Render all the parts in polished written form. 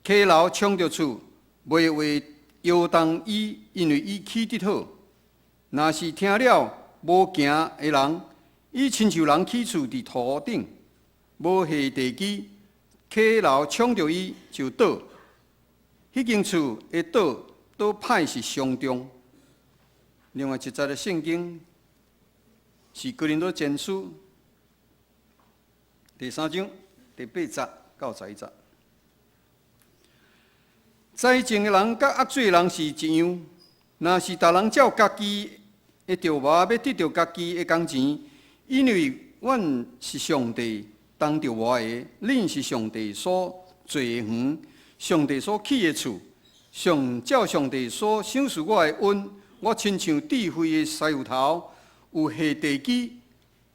客楼冲着厝，袂话摇动伊，因为伊起得好。若是听了无行的人，伊亲像人起厝伫土顶，无下地基，客楼冲着伊就倒。迄间厝会倒歹是上重。另外一节的圣经是哥林多前书第3章第8节到11节。栽种的人甲恶水的人是一样，若是逐人照家己的条码要得到家己的工钱，因为阮是上帝当着我的，恁是上帝所造的园，上帝所起的厝，照上帝所赏赐我的恩，我亲像智慧的石油头，有下地基，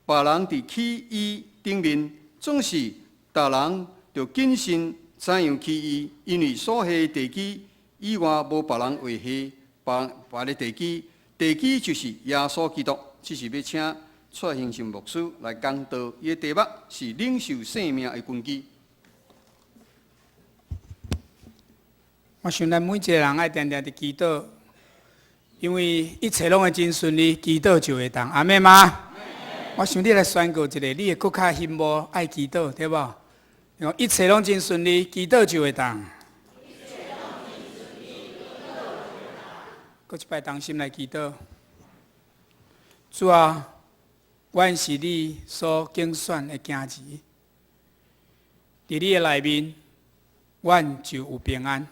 别人伫起伊顶面，总是逐人着谨慎怎样起伊，因为所下地基以外无别人会下别的地基，地基就是耶稣基督。这是要请蔡兴信牧师来讲道，伊的题目是领受生命的根基。我想咱每一个人爱定定伫祈祷，因为一切拢会真顺利，祈祷就会当。阿妹吗？我想你来宣告一下，你会搁较兴无爱祈祷，对无？讲一切拢真顺利，祈祷就会当。搁一摆同心来祈祷。主啊，阮是你所拣选的囝子，伫你的内面，阮就有平安。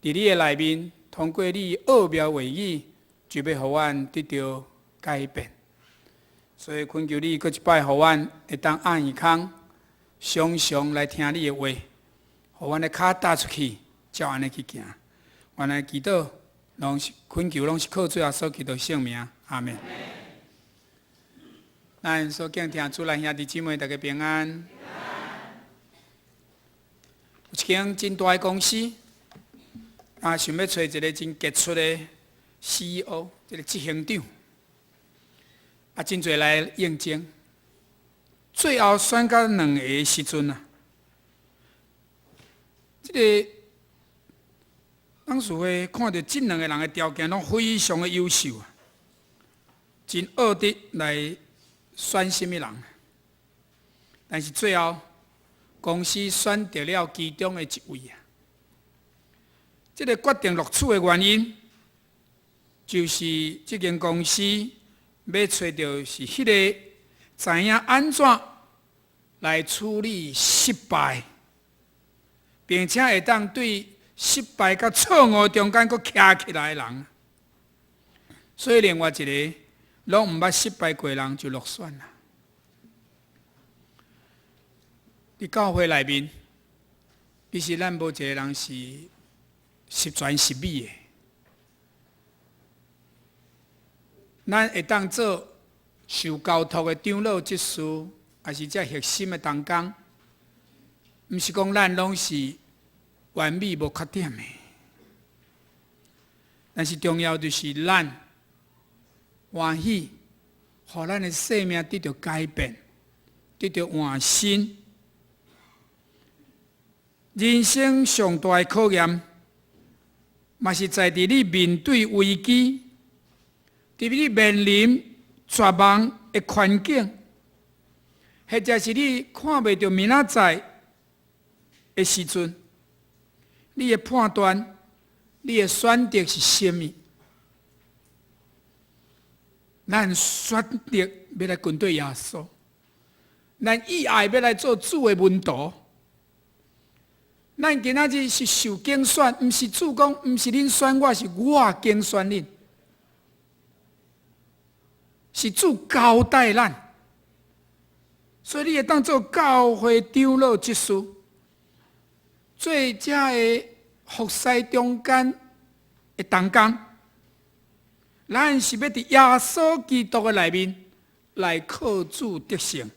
伫你的内面，通过你奥妙话语，就要互阮得到改变。所以恳求你，搁一摆，互阮会当按耳孔，常常来听你的话，互阮的脚踏出去，照安尼去行。原来祈祷，拢是恳求，拢是靠主耶稣基督圣名，阿门。咱所敬听主咱兄弟姊妹，大家平安。有一间真大的公司。想要找一个真杰出的 CEO， 一个执行长，真侪来应征。最后选到2个的时阵这个当时会看到这2个人的条件拢非常的优秀真恶的来选什么人。但是最后公司选择了其中的一位这个决定录取的原因，就是这间公司要找到是迄个知影安怎来处理失败，并且会当对失败甲错误中间佫徛起来的人。所以另外一个拢毋捌失败过的人就落选啦。伫教会内面，其实咱无一个人是十全十美的，咱会当做受交托的长老执事，也是这核心的同工，毋是讲咱拢是完美无缺点的，但是重要就是咱欢喜，互咱的生命得到改变，得到换新。人生上大的考验。嘛是在伫你面对危机，伫你面临绝望的环境，或者是你看袂到明仔载的时阵，你的判断、你的选择是甚么？咱选择要来跟对耶稣，咱意爱要来做主的门徒。咱今仔日是受拣选，毋是主讲，毋是恁选我，是我拣选恁，是主交代咱，所以你会当做教会长老执事，做这个服侍中间的同工，咱是要伫耶稣基督的内面来靠主得胜，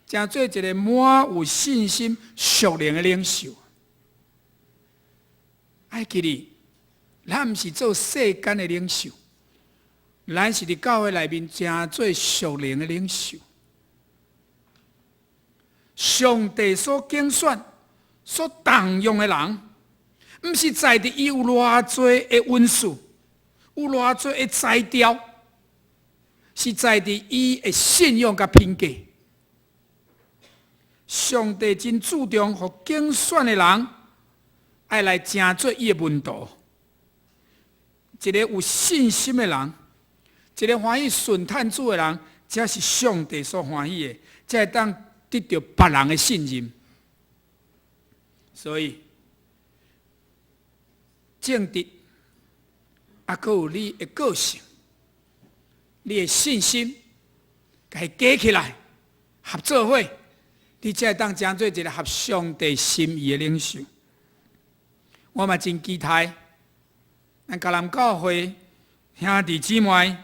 正做一个满有信心、属灵的领袖。爱记哩，咱毋是做世间的领袖，咱是伫教会内面正做属灵的领袖。上帝所拣选、所动用的人，毋是在伫伊有偌济的文字，有偌济的材料，是在伫伊的信仰甲品格。上帝真注重，互竞选的人爱来成做伊的门徒。一个有信心的人，一个欢喜顺探主的人，才是上帝所欢喜的，才会当得到别人的信任。所以，正直，还佫有你的个性、你的信心，甲伊加起来，合作伙，你才会当成做一个合上帝心意的领袖。我嘛真期待。咱迦南教会兄弟姊妹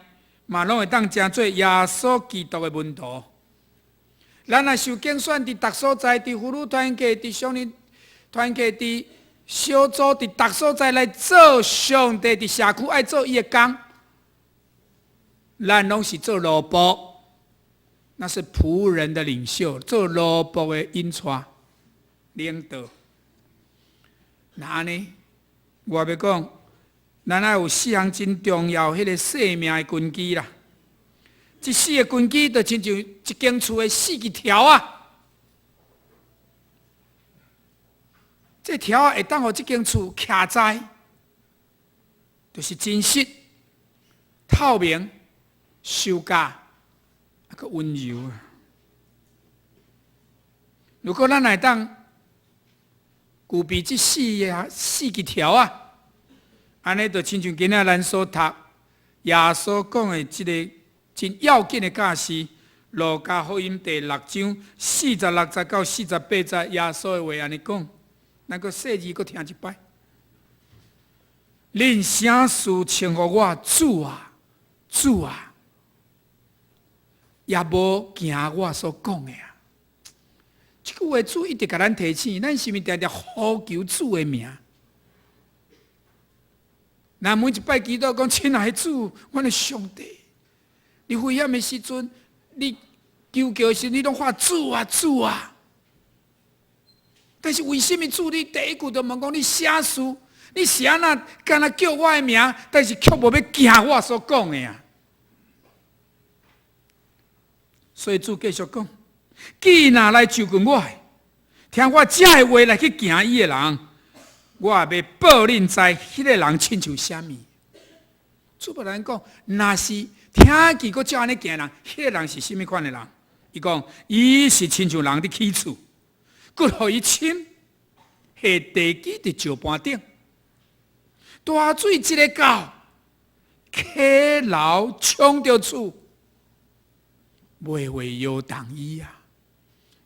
嘛，拢会当成做耶稣基督的门徒。咱若受竞选伫逐所在，伫妇女团契，伫少年团契，伫小组，伫逐所在来做上帝伫社区爱做伊的工，咱拢是做萝卜，那是仆人的领袖，做萝卜的引带领导。那安尼，我要讲。咱爱有4项真重要，迄个生命的根基啦。这4个根基就亲像一间厝的4支条啊。这条会当互这间厝徛在，就是真实、透明、受教，还佫温柔啊。如果咱来当具备这4支条啊。安尼就亲像今仔咱所读耶稣讲的即个真要紧的教示，路加福音第6章46节到48节，耶稣的话安尼讲，咱佫细字佫听一摆。恁啥事称呼我主啊，主啊，也无行我所讲的啊。即句话主一直甲咱提醒，咱是毋是常常呼求主的名？那每一摆祈祷讲，亲爱的主，阮的上帝，你危险的时阵，你求救的时，你拢喊主啊主啊。但是为什么主你第一句就问讲，你啥事？你是安那敢若叫我的名，但是却无要行我所讲的啊？所以主继续讲，既然来就近我，听我这的话来去行伊的人。我也要报恁知，迄个人亲像啥物？主别人讲，若是听见佫照安尼行人，迄个人是啥物款的人？伊讲，伊是亲像人伫起厝，佫互伊深，下地基伫石盘顶，大水一个到，溪流冲着厝，袂会摇动伊啊，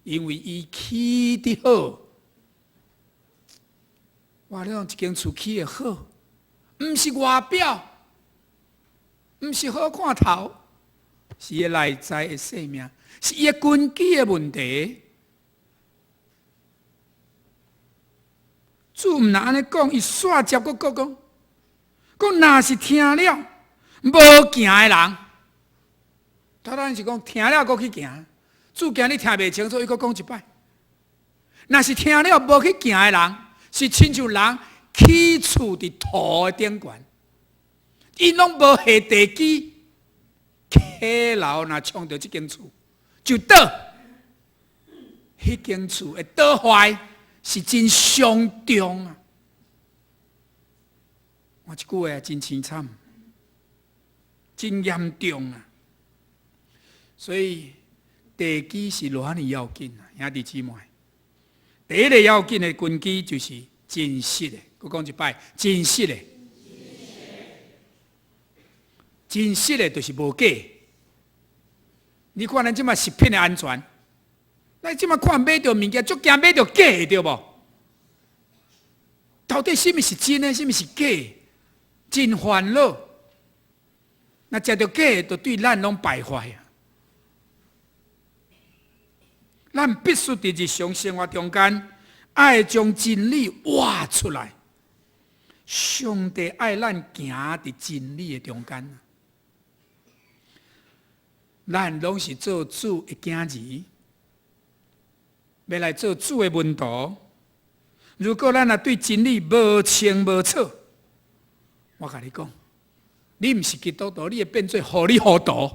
因为伊起得好。我咧讲一间厝起的好，毋是外表，毋是好看头，是伊内在的生命，是伊的根基的问题。主毋若安尼讲，伊煞接佫讲，若是听了无行的人，当然是讲听了佫去行。主惊你听袂清楚，伊佫讲一摆。若是听了无去行的人，是亲像人起厝伫土的顶悬，伊拢无下地基，溪流若冲着这间厝，就倒，迄间厝会倒坏，是真伤重啊！我这句话真凄惨，真严重啊！所以地基是偌尼要紧啊，兄弟姊妹。第一个要紧的根基就是真实的，我讲一摆，真实的，真实的就是无假。你看咱即马食品的安全，咱即马看买到物件，足惊买到假的，对无？到底什么是真的，什么是假的？真烦恼。那食到假的，就对咱拢败坏啊！咱必须伫日常生活中间，爱将真理挖出来。上帝爱咱行伫真理的中间。咱拢是做主的囝儿，要来做主的门徒，如果咱对真理无清无楚，我甲你讲，你毋是基督徒，你会变做糊里糊涂。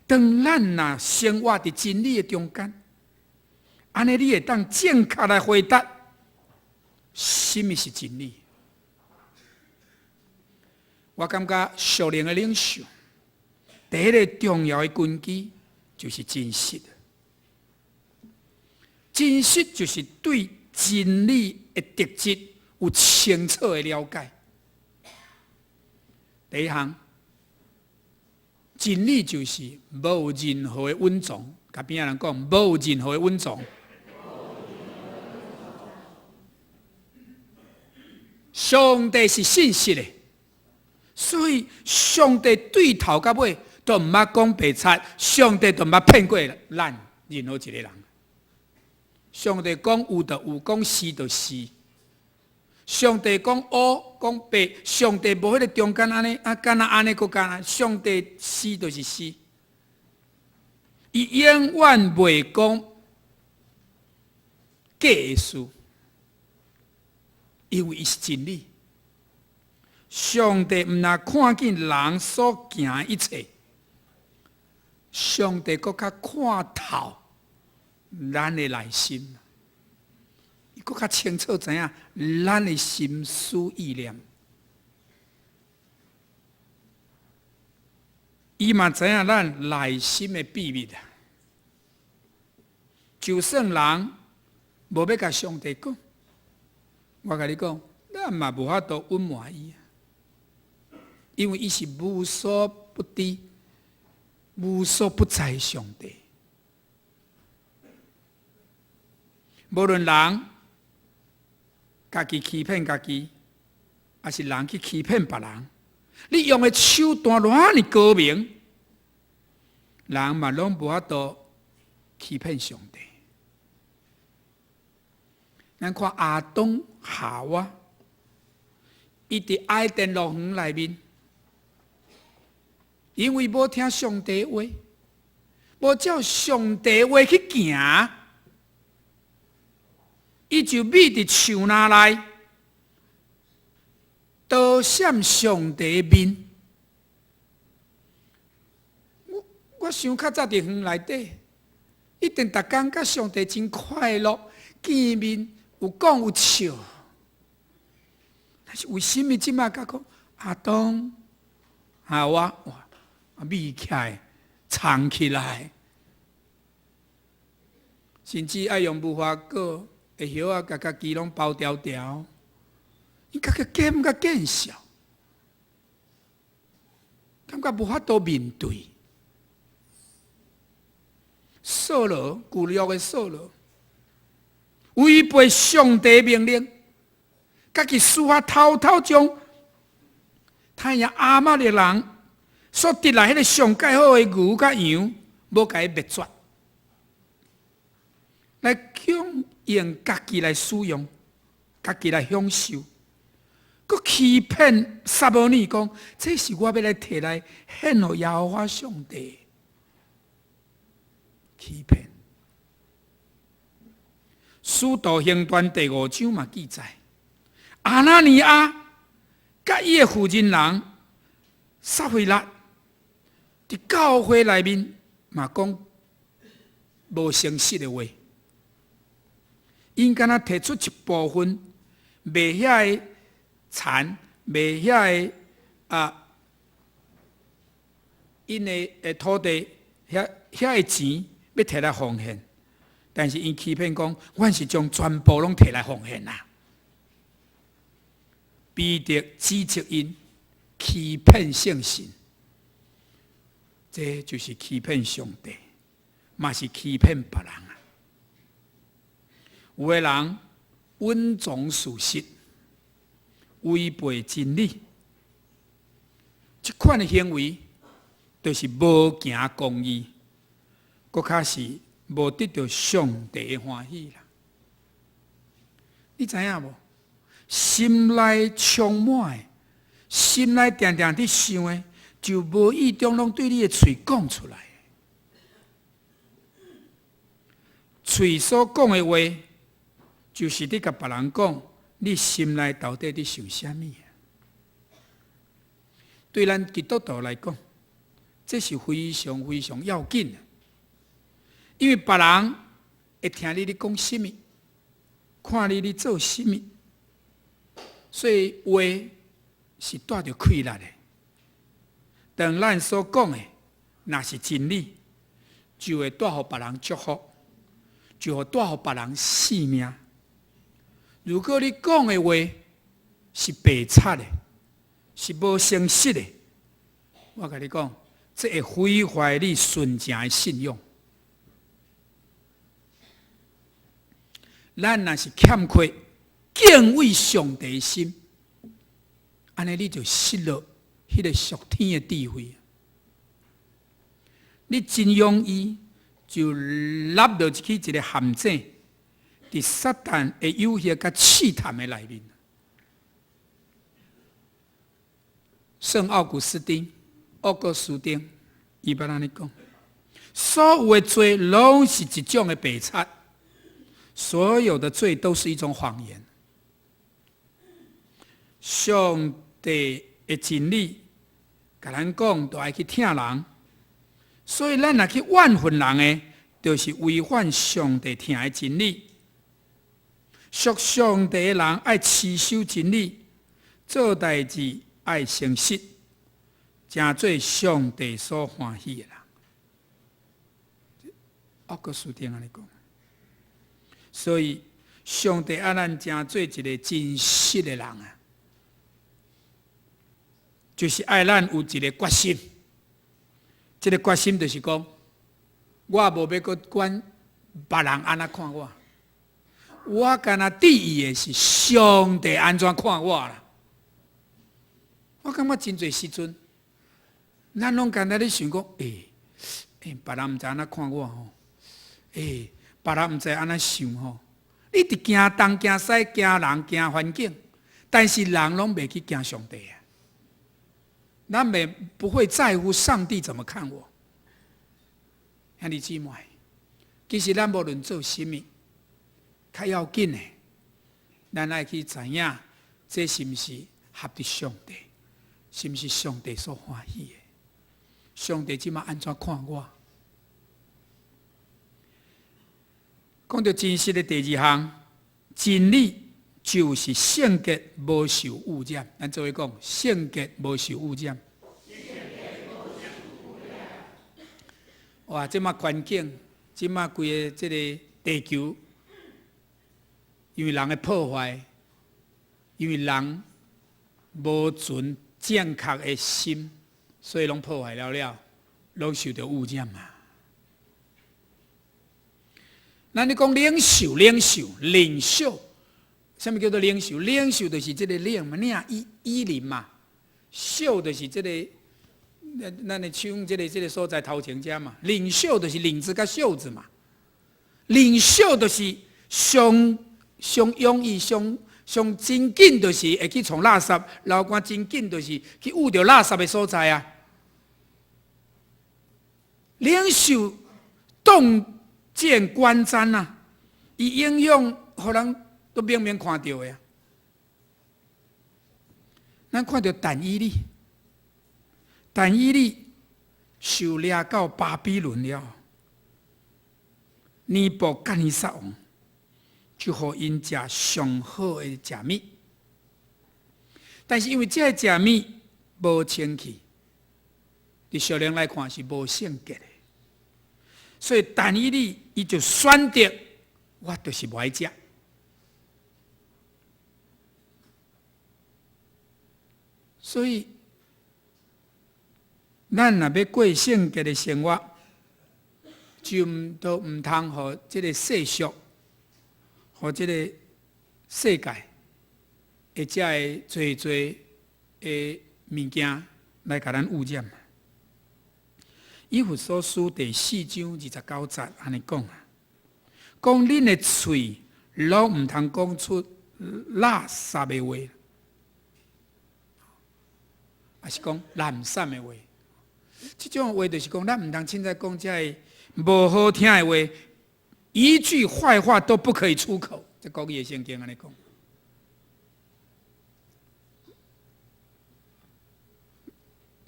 当咱若生活伫真理的中间，安尼你会当正确来回答，什么是真理？我感觉属灵的领袖，第一个重要的根基就是真实。真实就是对真理的特质有清楚的了解。第一项，真理就是无任何的隐藏。甲边仔人讲，无任何的隐藏。上帝是信实的，所以上帝对头到尾都毋捌讲白贼，上帝都毋捌骗过咱任何一个人。上帝讲有就有，讲是就是上帝讲黑讲白，上帝无迄个中间安尼，敢若安尼个敢若，上帝是就是是，伊永远袂讲假的事，因为伊是真理。上帝毋若看见人所行一切，上帝搁较看透咱的内心，伊搁较清楚知影咱的心思意念。伊嘛知影咱内心的秘密啊。就算人无要甲上帝讲，我甲你讲，咱嘛无法度隐瞒伊，因为伊是无所不知、无所不在的上帝。无论人家己欺骗家己，还是人去欺骗别人，你用的手段偌尼高明，人嘛拢无法度欺骗上帝。咱看亚当夏娃，伊伫爱甸乐园内面，因为无听上帝话，无照上帝话去行。伊就秘伫树林内，躲闪上帝的面。我想较早伫园内底，一定逐工甲上帝真快乐，见面有讲有笑。但是为什么即马甲讲亚当、夏娃哇，秘起来、藏起来，甚至爱用无花果？会晓啊，甲家己拢包条条，伊家己见甲见笑，感觉无法度面对。扫罗，旧约的扫罗，违背上帝命令，家己私下偷偷将太阳阿妈的人所得来迄个上介好的牛甲羊，无甲伊灭绝，来强用家己来使用，家己来享受，佮欺骗撒母耳讲，这是我要来摕来献予耶和华上帝。欺骗。使徒行传第5章嘛记载，阿拿尼亚甲伊的负责人撒菲拉伫教会内面嘛讲无诚实的话。因敢若摕出一部分卖遐个田，卖遐个因的土地遐个钱要摕来奉献，但是因欺骗讲，阮是将全部拢摕来奉献啦。彼得指责因欺骗圣神，这就是欺骗上帝，嘛是欺骗别人。有的人隐藏事实，违背真理，这款的行为，就是无行公义，搁较是无得到上帝的欢喜啦。你知影无？心内充满的，心内定定伫想的，就无意中拢对你的嘴讲出来。嘴所讲的话，就是你甲别人讲，你心内到底你想啥物？对咱基督徒来讲，这是非常非常要紧的，因为别人会听你讲什么，看你做什么，所以话是带着气力的。当咱所讲的若是真理，就会带予别人祝福，就会带予别人性命。如果你讲的话是白贼的，是无诚实的，我跟你讲，这会毁坏你纯正的信用。咱若是欠缺敬畏上帝的心，安尼你就失落迄个属天的智慧。你真容易就落到去一个陷阱，伫撒旦的诱惑甲试探的内面。圣奥古斯丁、奥古斯丁，伊捌安尼讲：所有的罪拢是一种的白贼，所有的罪都是一种谎言。上帝的真理，甲咱讲，都爱去听人。所以，咱若去怨恨人的，就是违反上帝听的真理。属上帝的人爱持守真理，做代志爱诚实，真做上帝所欢喜的人。奥古斯丁安尼讲。所以，上帝爱咱真做一个真实的人啊，就是爱咱有一个决心。这个决心就是讲，我无要搁管别人安怎看我，我干那第一的是上帝安怎看我啦。我感觉真侪时阵，咱拢干那咧想讲，别人毋知安怎看我吼，别人毋知安怎想吼。你伫惊东惊西，惊人惊环境，但是人拢袂去惊上帝啊。咱不会在乎上帝怎么看我，兄弟姊妹，其实咱无论做什么，较要紧的，咱爱去知影，这是毋是合得上帝，是毋是上帝所欢喜的？上帝即马安怎看我？讲到真实的第二项，真理就是圣洁无受污染。咱做伙讲，圣洁无受污染。哇！即马环境，即马规个即个地球，因为人的破坏，因为人无存正确的心，所以拢破坏了，拢受到污染嘛。咱你讲领袖。什么叫做领袖？领袖就是这个领嘛，衣领嘛。袖就是这个，咱的像这个所在头前遮嘛。领袖就是领子甲袖子嘛。领袖就是上容易上真紧，就是会去从垃圾流汗真紧，就是去捂着垃圾的所在啊。领袖洞见观瞻啊，伊应用互人都明明看到的啊。咱看到但以理受掠到巴比伦了，尼布甲尼撒王就互因食上好的食物，但是因为这食物无清气，伫小人来看是无圣洁的，所以但以理伊就选择我就是不爱食。所以，咱若要过圣洁的生活，就都唔通互这个世俗，互这个世界，或者的侪的物件来甲咱污染。以弗所书第4章29节安尼讲啊，讲恁的嘴拢唔通讲出垃圾的话。还是讲懒散的话，这种话就是讲，咱唔通凊彩讲这无好听的话，一句坏话都不可以出口。这国语的圣经安尼讲，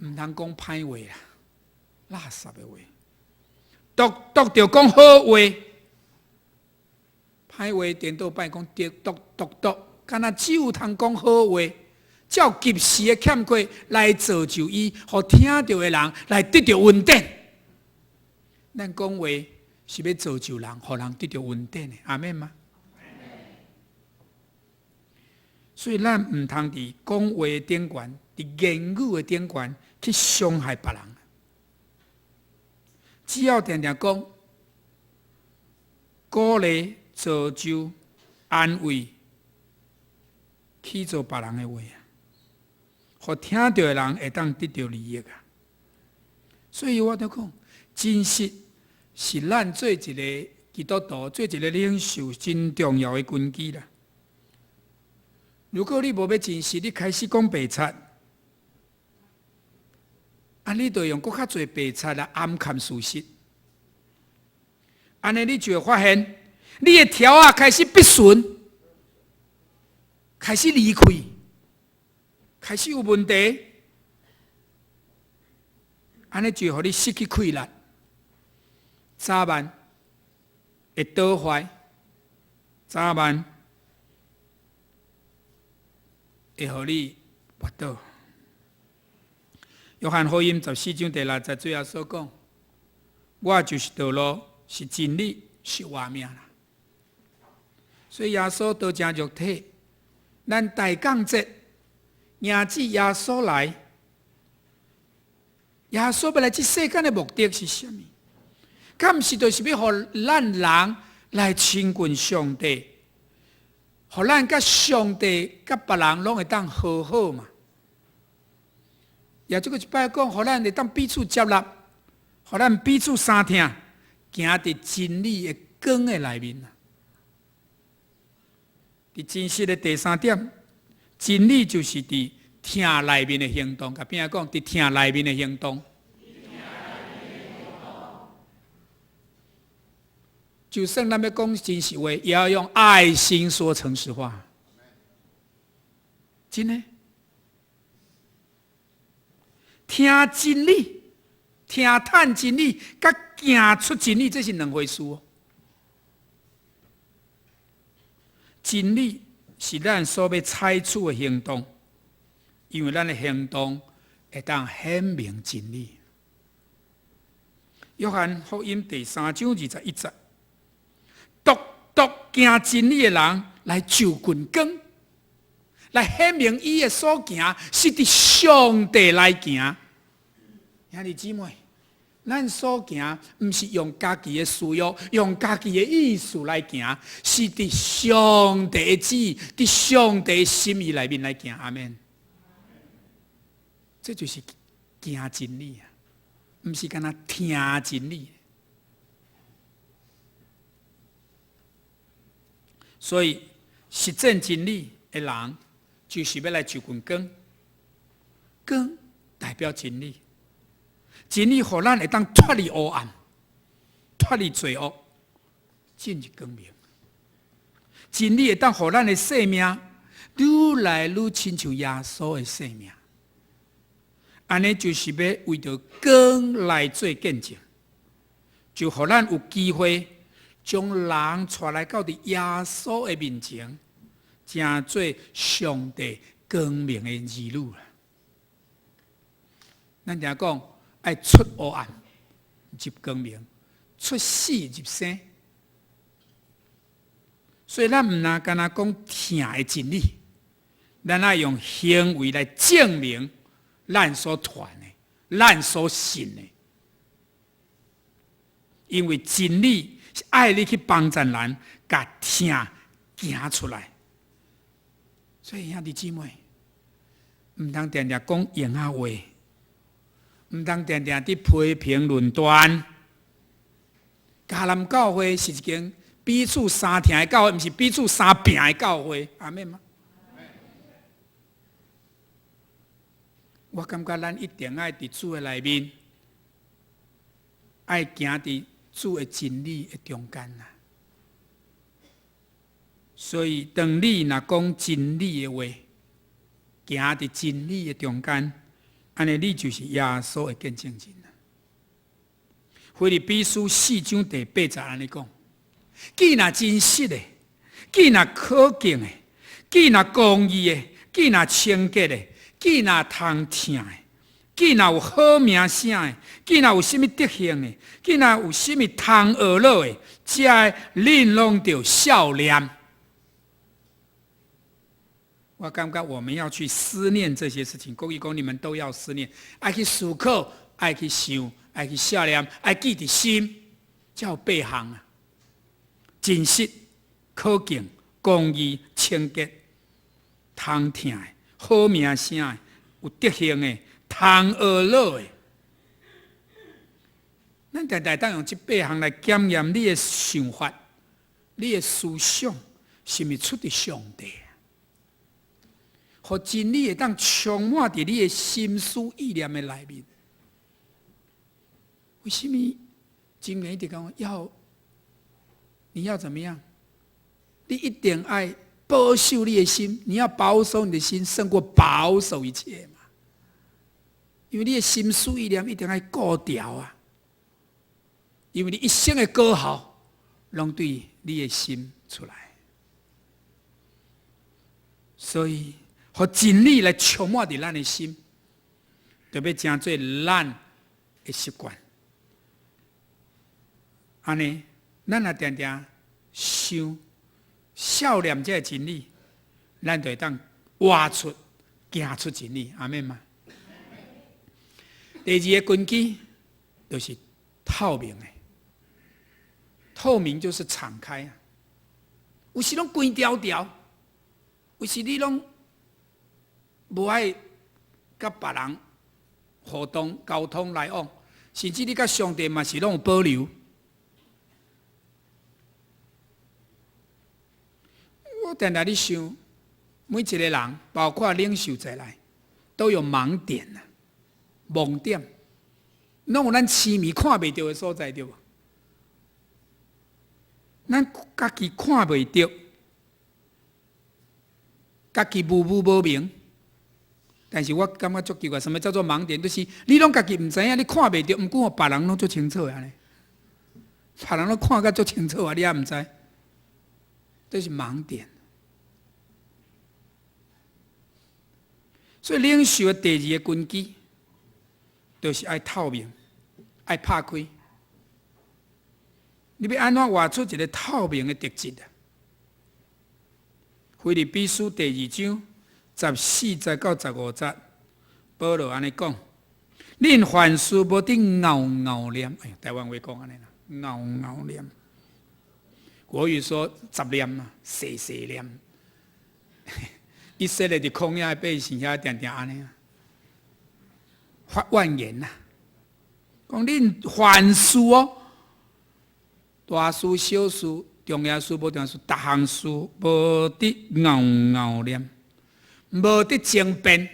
唔通讲歹话啦，垃圾的话，独着讲好话，歹话颠倒摆讲独，敢若只有通讲好话，照及时的欠缺来造就伊，互听到的人来得到稳定。咱讲话是要造就人，互人得到稳定的，阿免吗？所以咱唔通伫讲话的顶悬，伫言语的顶悬去伤害别人。只要常常讲鼓励、造就、安慰，去做别人的话，互听到的人会当得到利益啊。所以我都讲，真实是咱做一个基督徒、做一个领袖真重要的根基啦。如果你无要真实，你开始讲白贼，你就用更较侪白贼来暗藏事实。安尼你就会发现，你的条啊开始不顺，开始离开，开始有问题。安尼就会让你失去气力，早晚会倒坏，早晚会互你滑倒。约翰福音14章第60节耶稣讲：“我就是道路，是真理，是活命啦。”所以耶稣道成肉体，咱大降节，迎子耶稣来，耶稣要来这世间的目的是什么？敢毋是就是要互咱人来亲近上帝，互咱甲上帝、甲别人拢会当和好嘛？也这个一摆讲，互咱会当彼此接纳，互咱彼此相听，行伫真理的光的内面。伫真实的第三点，真理就是伫听内面的行动。甲边仔讲，伫听内面的行动。就算咱要讲真实话，也要用爱心说诚实话。真的，听真理、听探真理，甲行出真理，这是两回事哦。真理是咱所要采取的行动，因为咱的行动会当显明真理。约翰福音第3章21节。独行真理的人来就近光，来显明伊的所行是伫上帝来行。兄弟姊妹，咱所行毋是用家己的私欲、用家己的意思来行，是伫上帝的旨意、伫上帝的心意内面来行。阿们。这就是行真理啊，毋是干那听真理。所以实践真理的人，就是要来就近光。光代表真理，真理互咱会当脱离黑暗，脱离罪恶，进入光明。真理会当互咱的生命愈来愈亲像耶稣的生命。安尼就是要为着光来做见证，就互咱有机会。将人带来到伫耶稣的面前，成做上帝光明的儿女。咱常讲爱出黑暗入光明，出死入生。所以咱毋能干那讲听的真理，咱爱用行为来证明咱所传的、咱所信的，因为真理。是爱你去帮助人，甲听行出来。所以兄弟姊妹，毋通常常讲闲话，毋通常常伫批评论断。迦南教会是一间彼此相听的教会，毋是彼此相拼的教会。阿免吗？我感觉咱一定爱伫主的内面，爱行伫主的真理的中间啦。所以，当你若讲真理的话，行伫真理的中间，安尼你就是耶稣的见证人啦。腓立比书4章第8节安尼讲：既若真实的，既若可敬的，既若公义的，既若清洁的，既若通听的，既若有好名声的，既若有甚物德行的，既若有甚物通学乐的，这恁拢着笑脸。我感觉我们要去思念这些事情，故意讲你们都要思念，爱去思考，爱去想，爱去笑脸，爱记伫心，才有8项啊：真实、可敬、公义、清洁、通听的、好名声的、有德行的、通学乐的。咱大大当用这8项来检验你的想法、你的思想，是毋是出自上帝？互真理会当充满伫你的心思意念的内面。为什么经典一直讲你要怎么样？你一定要保守你的心，你要保守你的心，胜过保守一切嘛。因为你的心思意念一定要顾调啊。因为你一生的果效，拢对你的心出来。所以，互真理来充满伫咱的心，就要成做咱的习惯。安尼，咱也定定想笑念这个真理，咱就会当活出、行出真理。阿们嘛。第二个根基就是透明的，透明就是敞开啊。有时拢关条条，有时你拢无爱甲别人互动、沟通来往，甚至你甲上帝嘛是拢有保留。我定定咧想，每一个人，包括领袖在内，都有盲点啊、盲点，拢有咱痴迷看袂到的所在，对无？咱家己看袂到，家己无无明。但是我感觉足奇怪，什么叫做盲点？就是你拢家己唔知影，你看袂到，毋过别人拢足清楚啊咧，别人拢看甲足清楚啊，你也唔知，这是盲点。所以领袖的第二个根基，就是爱透明，爱拍开。你要安怎活出一个透明的特质啊？腓立比书第2章14节到15节，保罗安尼讲：恁凡事无得拗念，台湾话讲安尼啦，拗念。国语说杂念嘛，细念。以色列伫曠野的百姓遐定定安尼啊，发怨言呐，讲恁凡事哦，大事小事、重要事无重要事，逐项事无得拗念，无得争辩，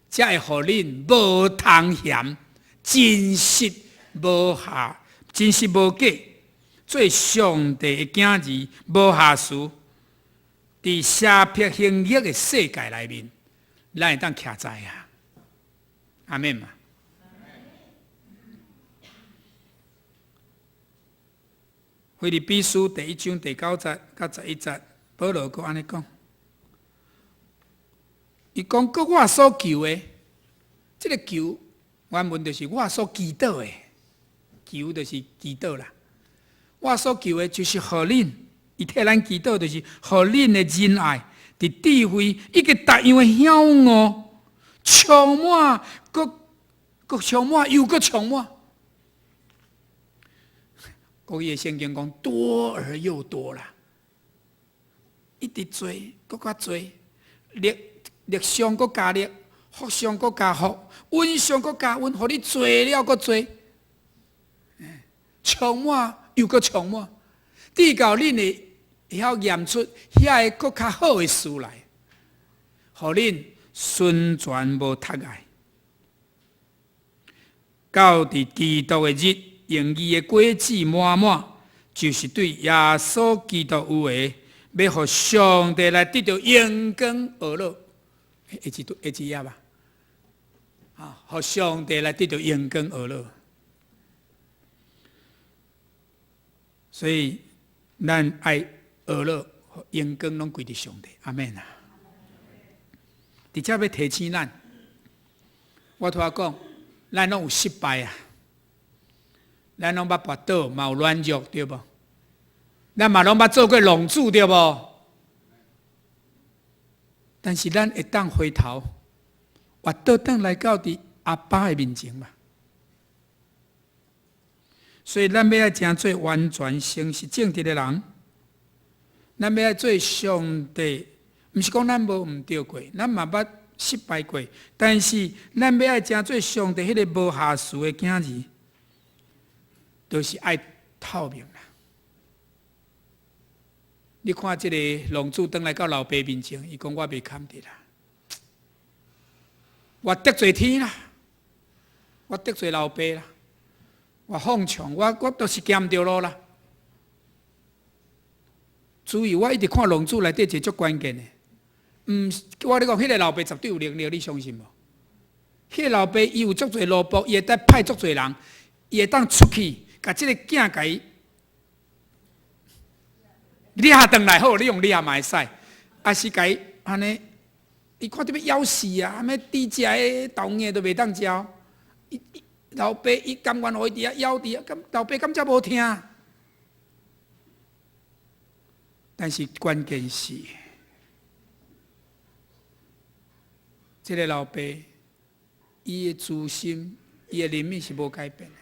才会互恁无通嫌，真实无假，做上帝的囝儿，无下事。伫社会行役的世界内面，咱会当徛在啊，阿免嘛。腓立比书第1章第9节到11节，保罗佫安尼讲：伊讲，佫我所求的，这个求原文就是我所祈祷的，求就是祈祷啦。我所求的就是互恁。伊替咱祈祷，就是互恁的仁爱，伫智慧以及逐样的晓悟，充满，佫充满，又佫充满。国语的圣经讲多而又多啦，一直做，佫较做，力上佫加力，福上佫加福，温上佫加温，互你做了佫做，充满又佫充满。直到恁会晓验出遐个佫较好的事来，互恁顺全无脱碍。到伫基督的日，用伊的果子满满，就是对耶稣基督有的要互上帝来得到荣光而乐，下一页吧。互上帝来得到荣光而乐。所以，咱爱而乐、荣光拢归伫上帝。阿们啊！伫遮要提醒咱，我拄仔讲，咱拢有失败啊，咱拢捌跋倒，嘛有软弱，对无？咱嘛拢捌做过浪子，对无？但是咱会当回头，活倒转来到伫阿爸的面前嘛。所以咱要爱真做完全诚实正直的人，咱要爱做上帝，毋是讲咱无毋对过，咱嘛捌失败过，但是咱要爱真做上帝迄个无下事的囝儿，就是爱透明啦。你看即个浪子转来到老爸面前，伊讲我袂堪得啦，我得罪天啦，我得罪老爸啦。我放纵，我都是捡着路啦。注意，我一直看浪子内底一个足关键的，我咧讲，迄个老爸绝对有能力，你相信无？迄个老爸伊有足侪萝卜，伊会当派足侪人，伊会当出去，甲即个囝甲伊掠转来好，你用掠嘛会使，还是甲伊安尼？伊看到要咬死啊，安尼猪食的豆芽都袂当嚼。老爸伊甘愿互伊伫遐咬伫遐，老爸敢遮无听？但是关键是，这个老爸伊的自心、伊的灵命是无改变的。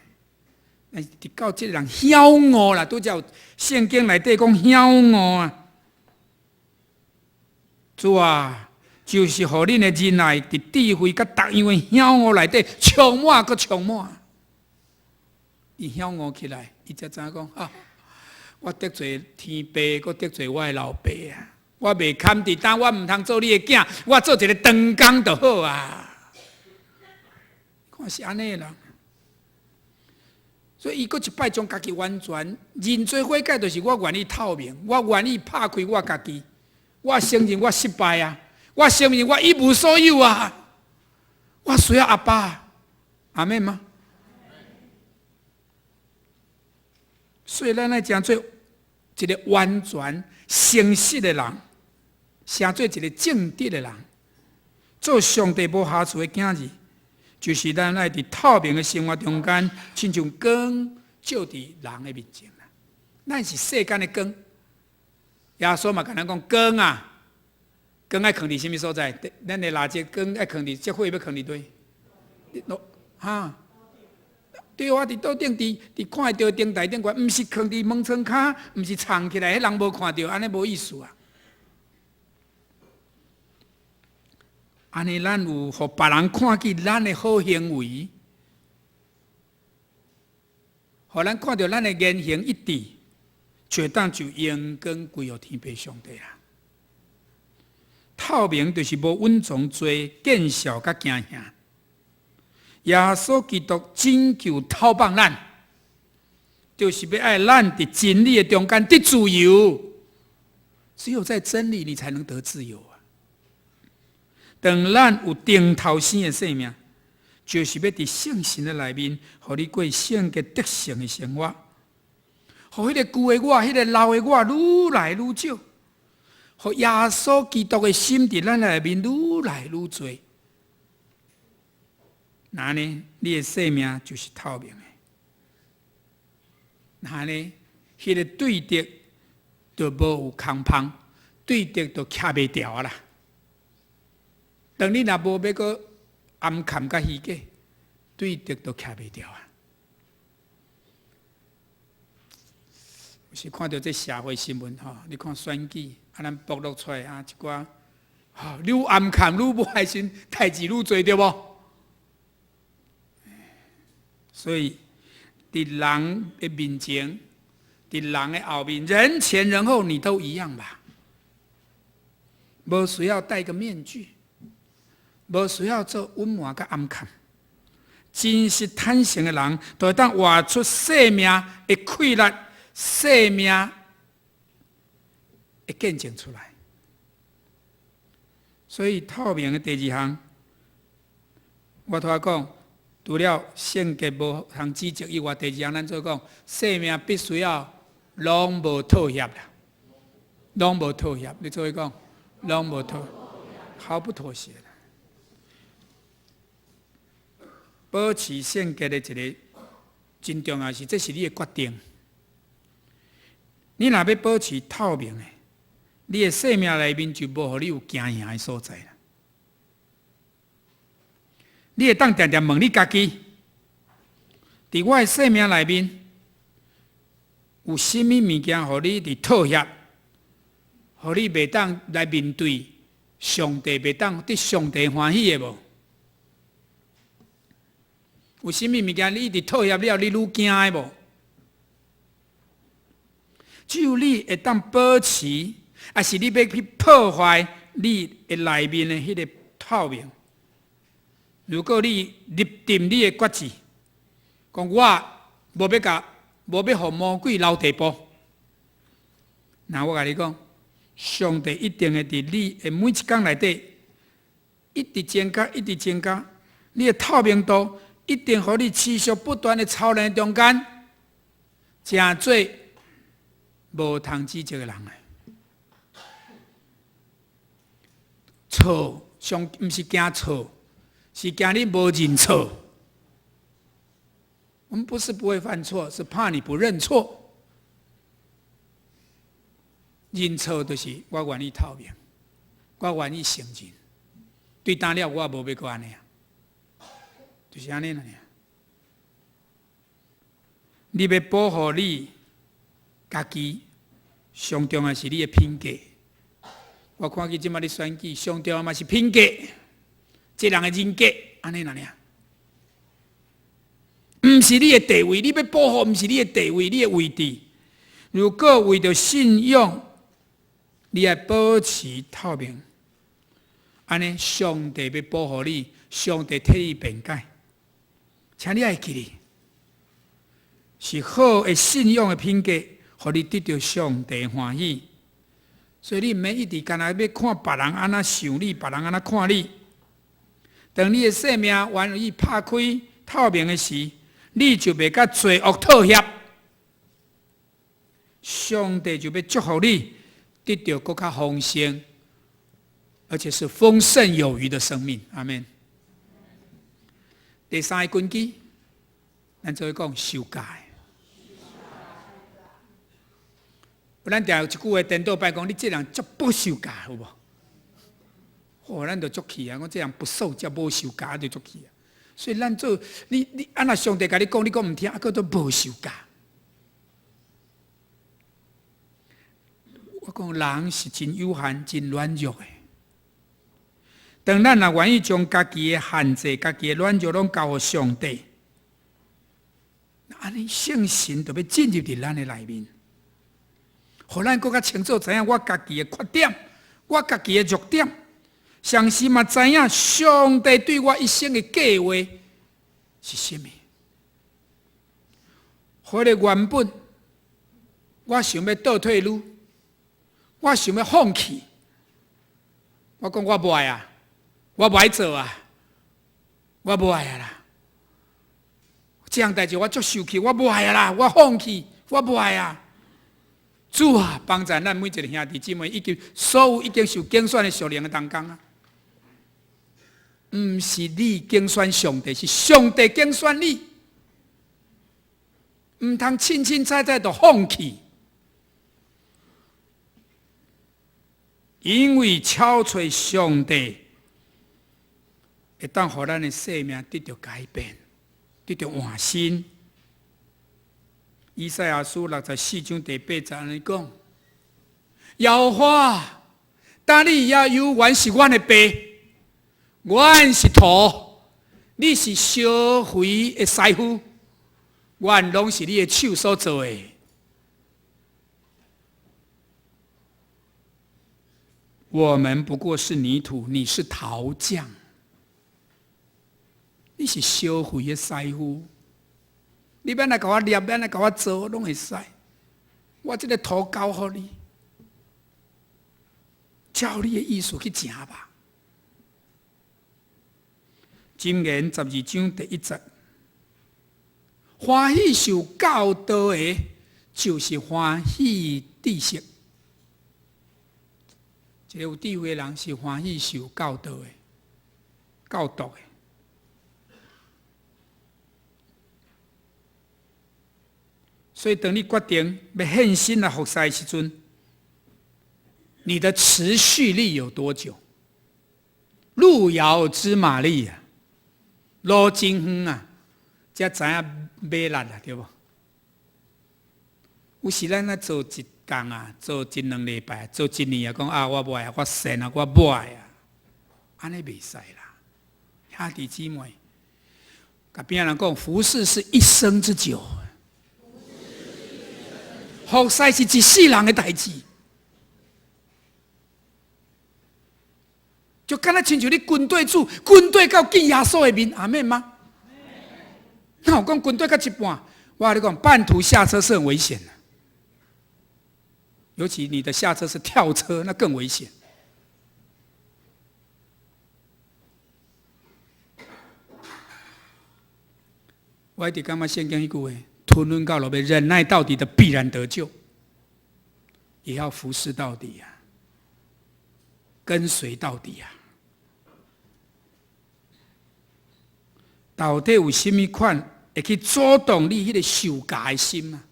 但是到这个人骄傲啦，拄则有圣经内底讲骄傲啊，主啊！就是互恁的仁爱，伫智慧甲逐样的骄傲内底充满佮充满。伊骄傲起来，伊才知影讲啊，我得罪天父，佮得罪我的老爸啊！我袂堪伫当，我毋通做你的囝，我做一个长工就好啊！看是安尼的人，所以伊佫一摆将家己完全认罪悔改，就是我愿意透明，我愿意拍开我家己，我承认我失败啊！我承认我一无所有啊！我需要阿爸，阿妹吗？所以咱来讲做一个完全诚实的人，成做一个正直的人，做上帝无下处的囝儿，就是咱爱伫透明的生活中间，亲像光照伫人的面前啦。咱是世间的光，耶稣嘛，甲咱讲光啊。光爱放伫什么所在？咱的垃圾光爱放伫这火要放伫对？哈，对啊，伫桌顶伫看会到灯台顶悬，毋是放伫门窗骹，毋是藏起来，迄人无看到，安尼无意思啊。安尼咱有互别人看见咱的好行为，互咱看到咱的言行一致，就当就荣光归予天父上帝啦。透明就是无隐藏罪、见笑甲惊吓。耶稣基督拯救透放咱，就是要爱咱伫真理的中间得自由。只有在真理，你才能得自由啊！当咱有顶头生的生命，就是要伫圣神的内面，互你过圣洁得胜的生活，互迄个旧的我、迄个老的我愈来愈少。互耶稣基督的心伫咱内面愈来愈多，那呢，你的生命就是透明的。那呢，迄个对敌就无有空芳，对敌就徛袂牢啊啦。当你若无要搁暗藏甲虚假，对敌就徛袂牢啊。有时看到这社会新闻吼，你看选举。咱曝露出来一寡，愈暗藏愈无爱心，代志愈多，对无？所以，伫人的面前，伫人的后面，人前人后，你都一样吧？无需要戴个面具，无需要做隐瞒甲暗藏。真实坦诚的人，就会当活出生命的快乐，生命的会见证出来。所以透明的第二项，我拄仔讲，除了圣洁无通指责以外，第二项咱做讲，生命必须要拢无妥协啦，拢无妥协。你做伙讲，拢无妥，毫不妥协。保持圣洁的一个真重要是，这是你的决定。你若要保持透明的，你的生命内面就无互你有惊吓的所在啦。你会当常常问你家己，伫我的生命内面有甚物物件，互你伫妥协，互你袂当来面对上帝，袂当得上帝欢喜的无？有甚物物件你一直妥协了，你愈惊的无？只有你会当保持，还是你要去破坏你的内面的迄个透明？如果你立定你的决志，讲我无要互魔鬼留地步，那我甲你讲，上帝一定会伫你的每一天内底一直增加，一直增加，你的透明度一定互你持续不断的操练中间，真做无通指责的人诶。错上毋是惊错，是惊你无认错。我们不是不会犯错，是怕你不认错。认错就是我愿意透明，我愿意承认。对单了我无要搁安尼啊，就是安尼啦。你要保护你家己，上重要是你的品格。我看见即摆你选举，上重要嘛是品格，这人的人格安尼啦。毋是你的地位，你要保护，毋是你的地位，你的位置。如果为着信仰，你要保持透明，安尼上帝要保护你，上帝替你辩解。请你爱记哩，是好的信仰的品格，互你得到上帝欢喜。所以你毋免一直干那要看别人安那想你，别人安那看你。当你的生命愿意拍开透明的时，你就袂甲罪恶妥协，上帝就要祝福你，得到更较丰盛，而且是丰盛有余的生命。阿们。第三个根基，咱就会讲受戒。咱定有一句话颠倒摆讲，你这人足不受戒，有无？哦，咱就足气啊！我这人不受戒，无受戒就足气啊！所以咱做你安那上帝甲你讲，你讲毋听，啊，佫都无受戒。我讲人是真有限、真软弱的。当咱若愿意将家己的限制、家己的软弱拢交予上帝，安尼圣神就要进入伫咱的内面，互咱更较清楚知影我家己的缺点，我家己的弱点。相信嘛，知影上帝对我一生的计划是甚么？迄个原本我想要倒退路，我想要放弃。我讲我无爱啊，我无爱做啊，我无爱啊啦。这样代志我足受气，我无爱啊啦，我放弃，我无爱啊。主啊，帮助咱每一个兄弟姊妹，已经所有已经受竞选的属灵的同工啊。毋是你竞选上帝，是上帝竞选你。毋通凊凊彩彩就放弃，因为超出上帝，会当互咱的生命得到改变，得到换新。以赛亚书64章第8节安尼讲：耶和华，但你也有原是阮的爸。阮是土，你是烧肥的师傅，阮拢是你的手所做的。我们不过是泥土，你是陶匠。你是烧肥的师傅，你要来甲我捏，要来甲我做，拢会使。我这个土交予你，照你的意思去行吧。箴言12章第1節，歡喜受教導的，就是歡喜知識。一個有智慧的人是歡喜受教導的、教導的。所以，當你決定要獻身來服侍的時陣，你的持續力有多久？路遙知馬力啊，路真遠啊，才知影馬力啊，對不？有時咱做一天啊，做1、2禮拜，做1年啊，講啊，我袂啊，我善啊，我歹啊，安尼袂使啦。兄弟姊妹，甲邊人講，服事是一生之久。服侍是一世人的代志，就敢若亲像你军队主，军队到见耶稣的面，阿免吗？那我讲军队到一半，我跟你讲，半途下车是很危险的，尤其你的下车是跳车，那更危险。我一直感觉圣经迄句话。吞忍到落尾，忍耐到底的必然得救，也要服侍到底呀、跟随到底呀、到底有什么款会去阻挡你迄个受教的心啊？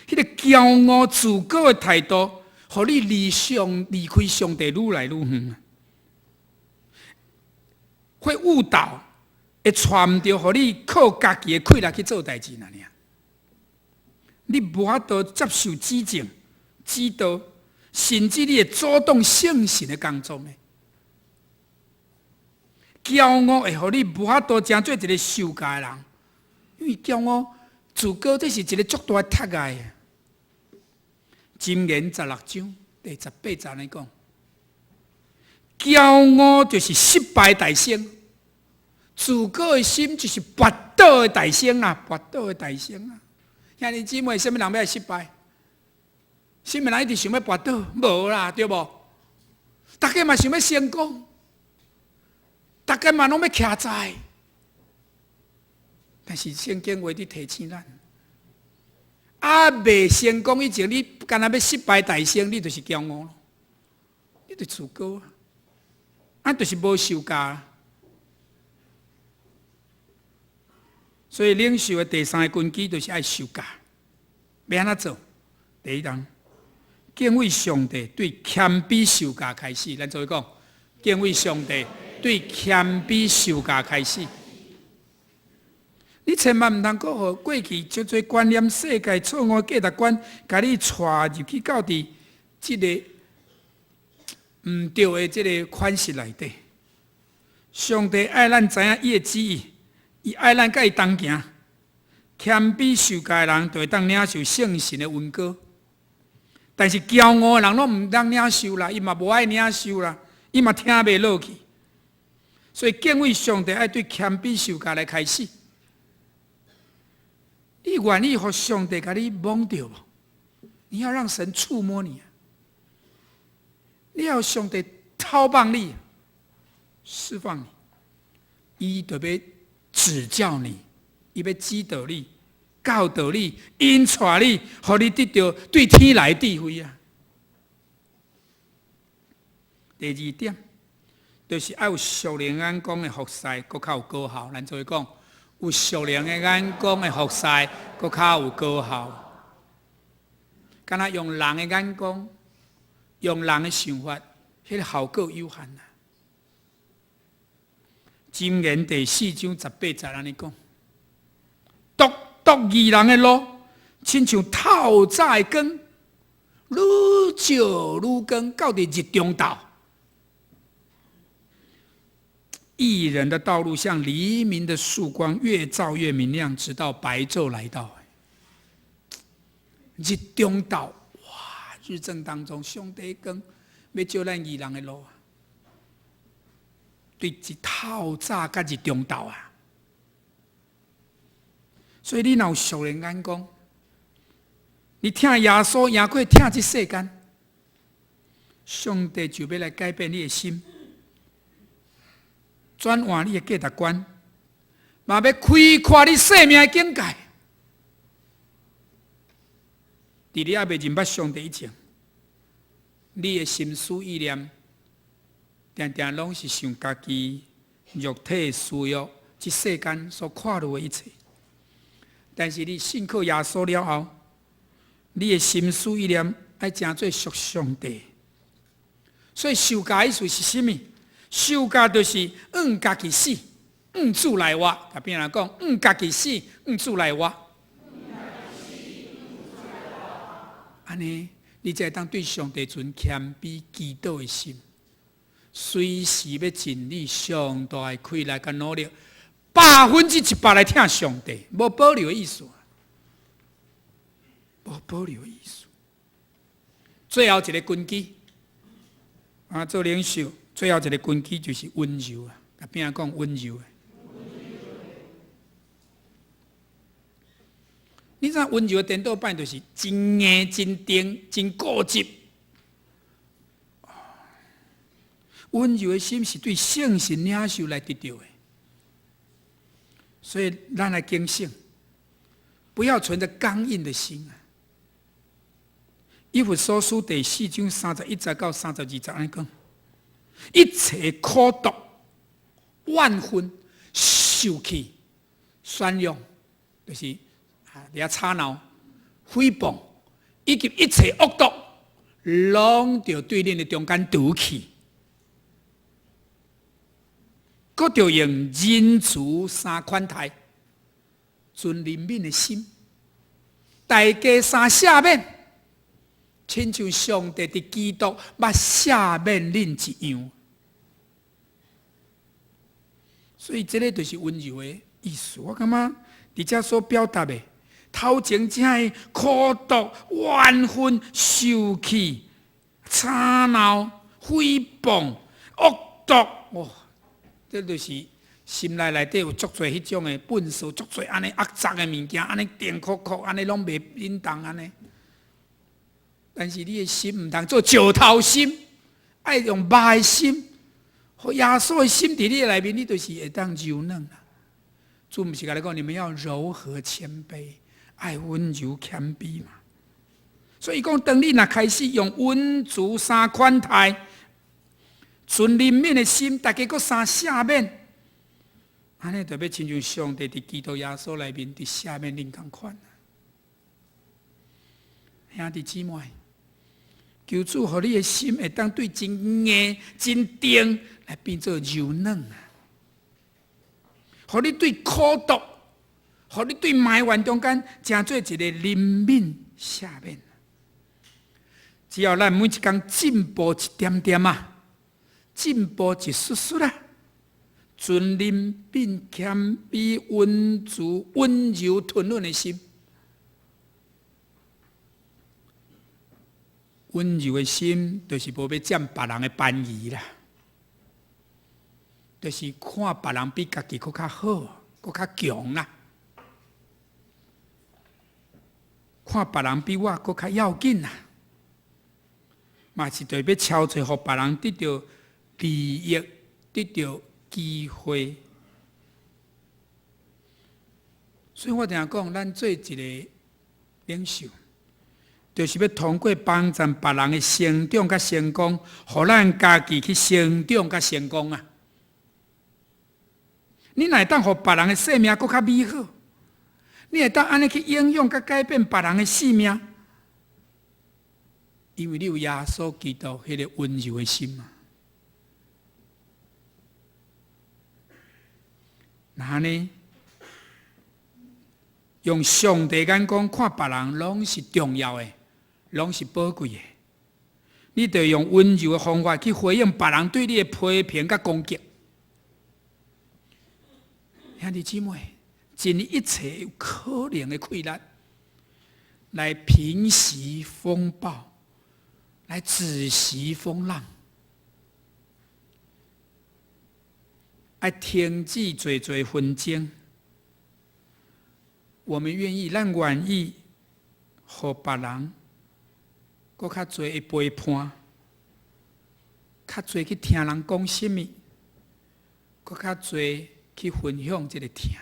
迄个骄傲自高的态度，互你离开上帝愈来愈远啊，会误导。会带唔到，互你靠家己的气力去做代志那尔，你无法度接受指正、指导，甚至你会主动圣神的工作呢。骄傲会互你无法度成做一个受教的人，因为骄傲自高这是一个足大的窒碍。箴言16章第18節嚟講，驕傲就是失敗大先。自高的心就是跋倒的大先啊，跋倒的大先啊！兄弟姊妹，什么人要失败？什么人一直想要跋倒？无啦，对不？大家嘛想要成功，大家嘛拢要徛在。但是圣经话伫提醒咱，未成功以前，你干那要失败大先，你就是骄傲咯，你就自高啊，就是无受教。所以领袖的第3个根基就是爱受教。要安怎做？第一项，敬畏上帝，对谦卑受教开始。咱做讲，敬畏上帝，对谦卑受教开始。你千万唔通搁互过去足多观念、世界错误价值观，甲你带入去到伫即个唔对的即个款式内底。上帝爱咱知影伊的旨意。伊爱咱甲伊同行，谦卑受教的人就会当领受圣神的恩膏。但是骄傲的人拢唔当领受啦，伊嘛无爱领受啦，伊嘛听袂落去。所以敬畏上帝爱对谦卑受教来开始。你愿意互上帝甲你摸着无？你要让神触摸你，你要上帝操棒你，释放你，伊就要指教你，伊要指导你、教导你、引带你，互你得到对天来的智慧啊。第2點，就是要有屬靈眼光的服侍，佫較有果效。咱做講，有屬靈的眼光的服侍，佫較有果效。敢若用人的眼光、用人的想法，迄個效果有限啊。箴言第4章18節安尼講，獨義人的路，親像透早的光，愈照愈光，到佇日中晝。義人的道路像黎明的曙光，越照越明亮，直到白晝來到。日中晝，哇！日正當中，上帝光要照咱義人的路啊！对一透早甲日中晝啊！所以你若有属灵眼光，你听耶稣赢过听这世间，上帝就要来改变你的心，转换你的价值观，嘛要开阔你生命的境界。伫你还未认捌上帝以前，你的心思意念，常常拢是想家己肉体需要，这世间所看到的一切。但是你信靠耶稣了后，你的心思意念爱真做属上帝。所以受教意思是甚物？受教就是家己死，主来活。甲别人讲，家己死，主来活。安尼，你才会当对上帝存谦卑祈祷的心，随时要尽你上大的气力甲努力，100%来听上帝，无保留的意思，无保留的意思。最后一个根基，做领袖，最后一个根基就是温柔啊！甲边人讲温柔的。你知温柔的颠倒版就是真硬、真定、真固执。温柔的心是对圣神领袖来得到的，所以咱来警醒，不要存着刚硬的心啊。以弗所书第4章31节到32节安尼讲，一切苦毒、怨恨、受气、宣扬，就是掠吵闹、诽谤，以及一切恶毒，拢着对恁的中间除去。搁着用仁慈3款待，存怜悯的心，大家3赦免，亲像上帝的基督捌赦免恁一样。所以这个就是温柔的意思。我感觉伫遮所表达的，头前这些苦毒、怨恨、受气、吵闹、诽谤、恶毒，哦，这就是心内底有足多迄种的本事，足多安尼恶杂的物件，安尼甜苦苦，安尼拢袂忍当安尼。但是你的心唔通做石头心，爱用肉的心，和耶稣的心伫你的内面，你就是会当柔软啦。主唔是甲你讲，你们要柔和谦卑，爱温柔谦卑嘛。所以讲，当你若开始用温柔3款待，存怜悯的心，大家搁3赦免，安尼就要亲像上帝伫基督耶稣内面伫赦免恁同款。兄弟姊妹，求主互你的心会当对真硬、真定来变作柔软啊！互你对苦毒，互你对埋怨中间，成做一个怜悯赦免。只要咱每一天进步一点点啊，进步一丝丝啊，存怜悯、谦卑、温柔、吞忍的心。温柔的心，就是无要占别人的便宜啦，就是看别人比家己搁较好，搁较强啦，看别人比我搁较要紧啦，嘛是对要超找，互别人得到利益，得到机会。所以我常讲，咱做一个领袖，就是要通过帮助别人的成长甲成功，互咱家己去成长甲成功啊！你若会当互别人的生命搁较美好，你会当安尼去影响甲改变别人的生命，因为你有耶稣基督迄个温柔的心嘛。那呢？用上帝眼光看别人，拢是重要的。拢是宝贵的，你得用温柔的方法去回应别人对你的批评甲攻击。兄弟姊妹，尽一切有可能的困难，来平息风暴，来止息风浪，来停止最最纷争。我们愿意，咱愿意，互别人搁较侪的陪伴，较多去听人讲什么，搁较多去分享这个听，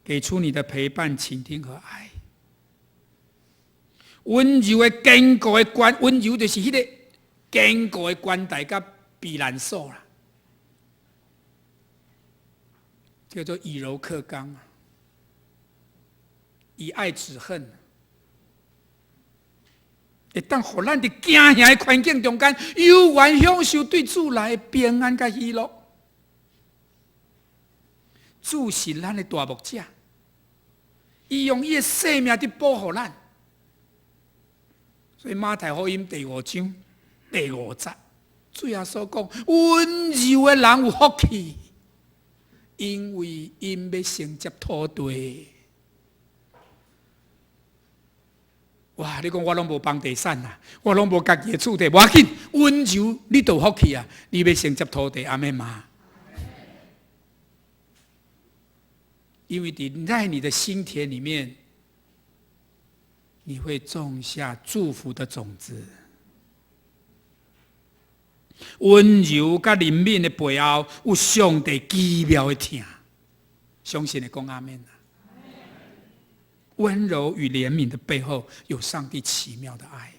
给出你的陪伴、倾听和爱。温柔的、坚固的关，温柔就是迄个坚固的关带甲避难所啦，叫做以柔克刚，以爱止恨。会当互咱伫惊吓的环境中间，悠然享受对主来的平安甲喜乐。主是咱的大牧者，伊用伊的生命伫保护咱。所以马太福音第5章第5节，主耶稣讲：温柔的人有福气，因为因要承接土地。哇！你讲我拢无房地产啊，我拢无家己的厝地，无要紧，温柔你就有福气啊！你要承接土地，阿们嘛？因为在你的心田里面，你会种下祝福的种子。温柔甲怜悯的背后，有上帝奇妙的疼。相信的讲阿们啊！温柔与怜悯的背后，有上帝奇妙的爱。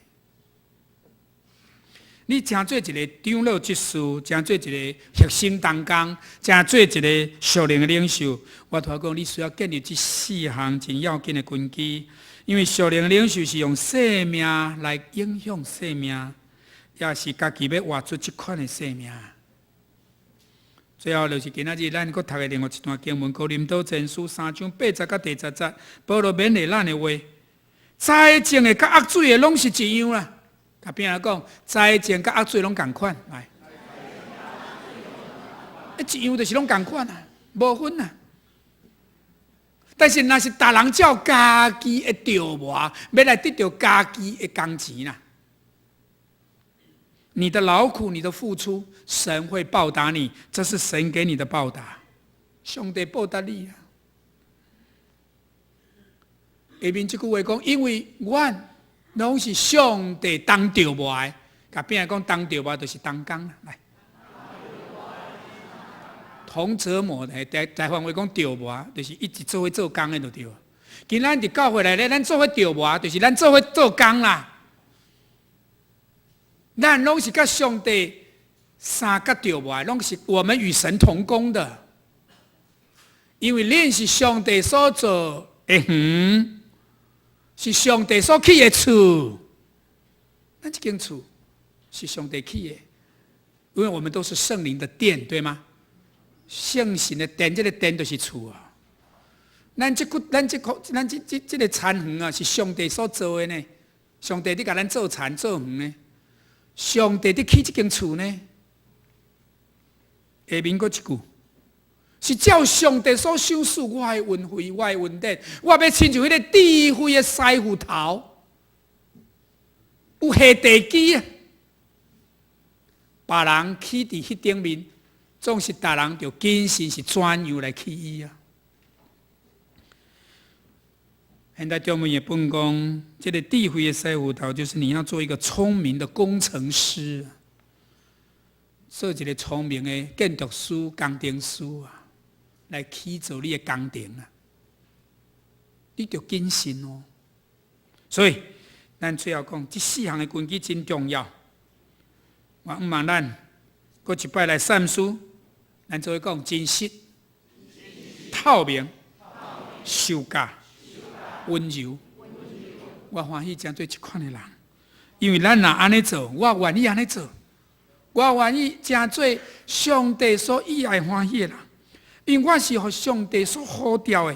你真做一个长老执事，真做一个核心同工，真做一个属灵的领袖，我同你讲，你需要建立这4项真要紧的根基。因为属灵的领袖是用生命来影响生命，也是家己要活出这款的生命。最后就是今仔日，咱搁读的另外一段经文，哥林多前书3章8节到第10节，保罗勉励咱的话：栽种的甲压水的拢是一样啦。甲边人讲，栽种甲压水拢共款，来，一样就是拢共款啊，无分啊。但是，若是大人照家己的条磨，要来得到家己的工钱啦。你的劳苦，你的付出，神会报答你，这是神给你的报答。上帝报答你啊！下面这句话讲，因为阮拢是上帝当着磨的，甲边人讲当着磨就是当工啦，来。同折磨的，台湾话讲着磨，就是一直做伙做工的就对。今咱伫教会内咧，咱做伙着磨，就是咱做伙做工啦。咱拢是甲上帝三甲着磨，拢是我们与神同工的。因为恁是上帝所做的园，是上帝所起的厝。咱这间厝是上帝起的，因为我们都是圣灵的殿，对吗？圣神的殿，这个殿就是厝啊。咱这个田园啊，是上帝所做的呢。上帝伫甲咱做田做园呢，上帝伫起这间厝呢。下面搁一句，是照上帝所赏赐我的恩惠，我的恩典，我要亲像迄个智慧的师傅头，有下地基啊。别人起伫迄顶面。总是大人就谨慎是怎样来起伊啊？现在中文也本讲，这个智慧的师傅头，就是你要做一个聪明的工程师，做一个聪明的建筑师、工程师啊，来起造你的工程啊。你就谨慎哦。所以，咱最后讲，这4项的根基真重要。我毋望咱搁一摆来三思。咱做伙讲真实、透明、受教、温柔。我欢喜真做这款的人，因为咱若安尼做，我愿意安尼做，我愿意真做上帝所喜爱欢喜的人，因为我是互上帝所呼召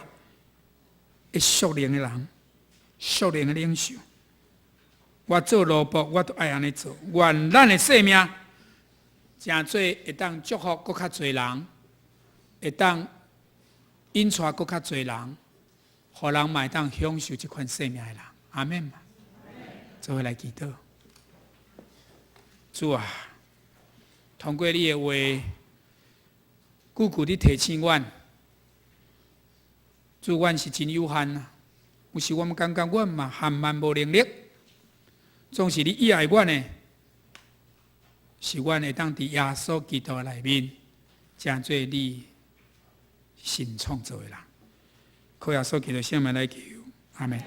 的属灵的人，属灵的领袖。我做奴仆，我都爱安尼做，愿咱的生命。真做会当祝福更较侪人，会当引带更较侪人，互人嘛会当享受这款生命的人。阿们嘛，做伙来祈祷。主啊，通过你的话，久久地提醒阮，主，阮是真有限啊。有时我们感觉阮嘛含慢无能力，总是你喜爱阮的。是阮会当伫耶稣基督内面，成做你新创造的人。靠耶稣基督圣名来求，阿门。